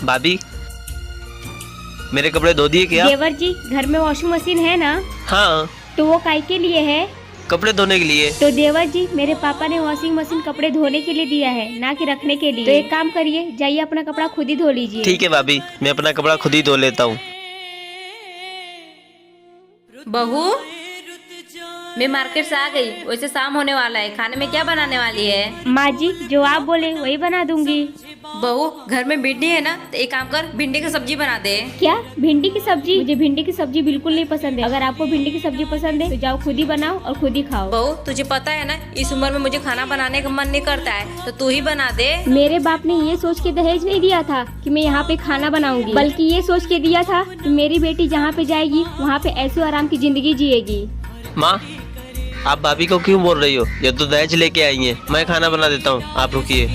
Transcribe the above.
भाभी, मेरे कपड़े धो दिए क्या? देवर जी, घर में वॉशिंग मशीन है ना? हाँ, तो वो काय के लिए है? कपड़े धोने के लिए। तो देवर जी, मेरे पापा ने वॉशिंग मशीन कपड़े धोने के लिए दिया है, ना कि रखने के लिए। तो एक काम करिए, जाइए अपना कपड़ा खुद ही धो लीजिए। ठीक है भाभी, मैं अपना कपड़ा खुद ही धो लेता हूँ। बहू, मैं मार्केट से आ गई। वैसे शाम होने वाला है, खाने में क्या बनाने वाली है? माँ जी, जो आप बोले वही बना दूंगी। बहू, घर में भिंडी है ना, तो एक काम कर, भिंडी की सब्जी बना दे। क्या, भिंडी की सब्जी? मुझे भिंडी की सब्जी बिल्कुल नहीं पसंद है। अगर आपको भिंडी की सब्जी पसंद है तो जाओ खुद ही बनाओ और खुद ही खाओ। बहू, तुझे पता है ना, इस उम्र में मुझे खाना बनाने का मन नहीं करता है, तो तू ही बना दे। मेरे बाप ने ये सोच के दहेज नहीं दिया था कि मैं यहाँ पे खाना बनाऊंगी, बल्कि ये सोच के दिया था कि मेरी बेटी जहाँ पे जाएगी वहाँ पे ऐसे आराम की जिंदगी जिएगी। माँ, आप भाभी को क्यों बोल रही हो? ये तो दहेज लेके आई है। मैं खाना बना देता हूँ, आप रुकिए।